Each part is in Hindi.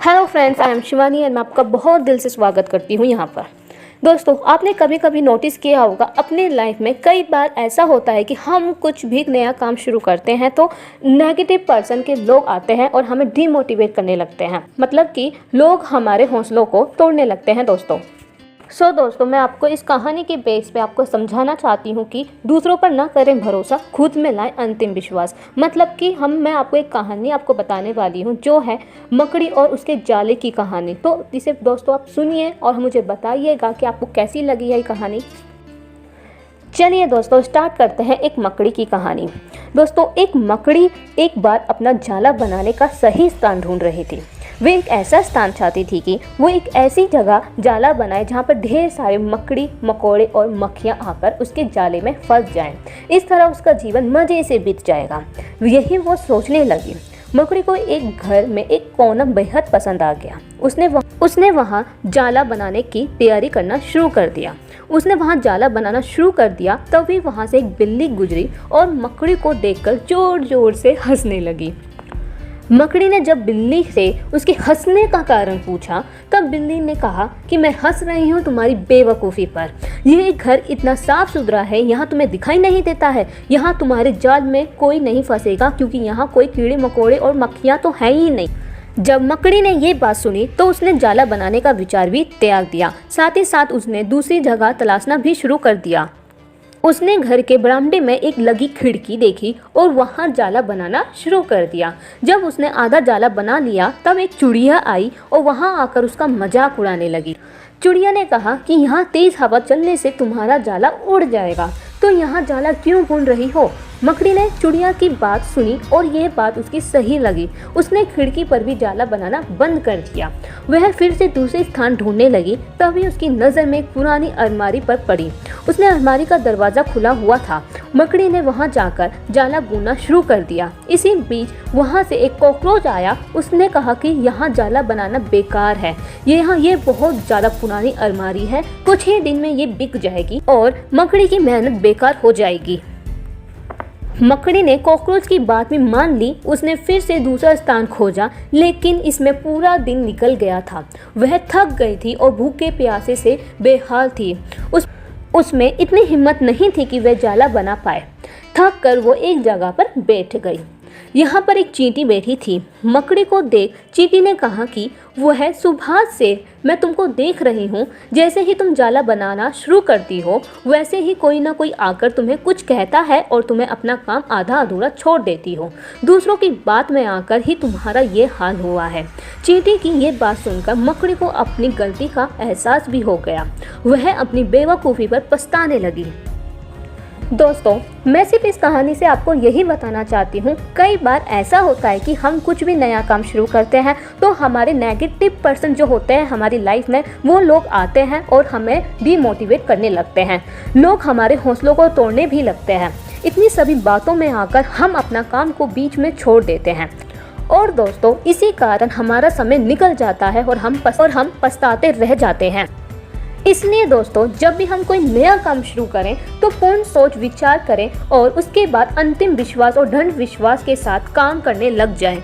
Hello friends, I am Shivani and मैं आपका बहुत दिल से स्वागत करती हूँ यहाँ पर। दोस्तों, आपने कभी कभी नोटिस किया होगा अपने लाइफ में कई बार ऐसा होता है कि हम कुछ भी नया काम शुरू करते हैं तो नेगेटिव पर्सन के लोग आते हैं और हमें डीमोटिवेट करने लगते हैं। मतलब कि लोग हमारे हौसलों को तोड़ने लगते हैं दोस्तों। दोस्तों, मैं आपको इस कहानी के बेस पे आपको समझाना चाहती हूँ कि दूसरों पर ना करें भरोसा, खुद में लाएं अंतिम विश्वास। मतलब कि मैं आपको एक कहानी आपको बताने वाली हूँ जो है मकड़ी और उसके जाले की कहानी। तो इसे दोस्तों आप सुनिए और मुझे बताइएगा कि आपको कैसी लगी है ये कहानी। चलिए दोस्तों, स्टार्ट करते हैं एक मकड़ी की कहानी। दोस्तों, एक मकड़ी एक बार अपना जाला बनाने का सही स्थान ढूंढ रही थी। वे एक ऐसा स्थान चाहती थी कि वो एक ऐसी जगह जाला बनाए जहाँ पर ढेर सारे मकड़ी मकोड़े और मक्खियाँ आकर उसके जाले में फंस जाएं। इस तरह उसका जीवन मज़े से बीत जाएगा। यही वो सोचने लगी। मकड़ी को एक घर में एक कोना बेहद पसंद आ गया। उसने वहाँ जाला बनाने की तैयारी करना शुरू कर दिया। उसने वहाँ जाला बनाना शुरू कर दिया, तभी वहाँ से एक बिल्ली गुजरी और मकड़ी को देखकर जोर जोर से हंसने लगी। मकड़ी ने जब बिल्ली से उसके हंसने का कारण पूछा, तब बिल्ली ने कहा कि मैं हंस रही हूँ तुम्हारी बेवकूफ़ी पर। यह घर इतना साफ सुथरा है, यहाँ तुम्हें दिखाई नहीं देता है। यहाँ तुम्हारे जाल में कोई नहीं फंसेगा क्योंकि यहाँ कोई कीड़े मकोड़े और मक्खियाँ तो है ही नहीं। जब मकड़ी ने ये बात सुनी तो उसने जाला बनाने का विचार भी त्याग दिया। साथ ही साथ उसने दूसरी जगह तलाशना भी शुरू कर दिया। उसने घर के बरामदे में एक लगी खिड़की देखी और वहां जाला बनाना शुरू कर दिया। जब उसने आधा जाला बना लिया तब एक चिड़िया आई और वहां आकर उसका मजाक उड़ाने लगी। चिड़िया ने कहा कि यहाँ तेज हवा चलने से तुम्हारा जाला उड़ जाएगा, तो यहाँ जाला क्यों बुन रही हो। मकड़ी ने चिड़िया की बात सुनी और ये बात उसकी सही लगी। उसने खिड़की पर भी जाला बनाना बंद कर दिया। वह फिर से दूसरे स्थान ढूंढने लगी, तभी उसकी नज़र में एक पुरानी अलमारी पर पड़ी। उसने अलमारी का दरवाज़ा खुला हुआ था। मकड़ी ने वहां जाकर जाला बुनना शुरू कर दिया। इसी बीच वहां से एक कॉकरोच आया। उसने कहा कि यहाँ जाला बनाना बेकार है, ये बहुत ज़्यादा पुरानी अलमारी है, कुछ ही दिन में ये बिक जाएगी और मकड़ी की मेहनत बेकार हो जाएगी। मकड़ी ने कॉकरोच की बात भी मान ली। उसने फिर से दूसरा स्थान खोजा, लेकिन इसमें पूरा दिन निकल गया था। वह थक गई थी और भूखे प्यासे से बेहाल थी। उसमें इतनी हिम्मत नहीं थी कि वह जाला बना पाए। थक कर वो एक जगह पर बैठ गई। यहाँ पर एक चींटी बैठी थी। मकड़ी को देख चींटी ने कहा कि वो है सुबह से मैं तुमको देख रही हूँ। जैसे ही तुम जाला बनाना शुरू करती हो वैसे ही कोई ना कोई आकर तुम्हें कुछ कहता है और तुम्हें अपना काम आधा अधूरा छोड़ देती हो। दूसरों की बात में आकर ही तुम्हारा ये हाल हुआ है। चींटी की ये बात सुनकर मकड़ी को अपनी गलती का एहसास भी हो गया। वह अपनी बेवकूफ़ी पर पछताने लगी। दोस्तों, मैं सिर्फ इस कहानी से आपको यही बताना चाहती हूँ, कई बार ऐसा होता है कि हम कुछ भी नया काम शुरू करते हैं तो हमारे नेगेटिव पर्सन जो होते हैं हमारी लाइफ में, वो लोग आते हैं और हमें डीमोटिवेट करने लगते हैं। लोग हमारे हौसलों को तोड़ने भी लगते हैं। इतनी सभी बातों में आकर हम अपना काम को बीच में छोड़ देते हैं और दोस्तों इसी कारण हमारा समय निकल जाता है और हम पछताते रह जाते हैं। इसलिए दोस्तों, जब भी हम कोई नया काम शुरू करें तो पूर्ण सोच विचार करें और उसके बाद अंतिम विश्वास और दृढ़ विश्वास के साथ काम करने लग जाएं।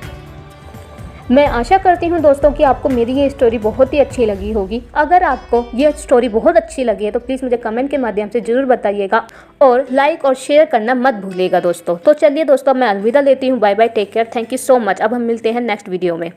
मैं आशा करती हूँ दोस्तों कि आपको मेरी ये स्टोरी बहुत ही अच्छी लगी होगी। अगर आपको ये स्टोरी बहुत अच्छी लगी है तो प्लीज़ मुझे कमेंट के माध्यम से ज़रूर बताइएगा और लाइक और शेयर करना मत भूलिएगा दोस्तों। तो चलिए दोस्तों, मैं अलविदा लेती हूँ। Bye bye, take care, thank you so much. अब हम मिलते हैं नेक्स्ट वीडियो में।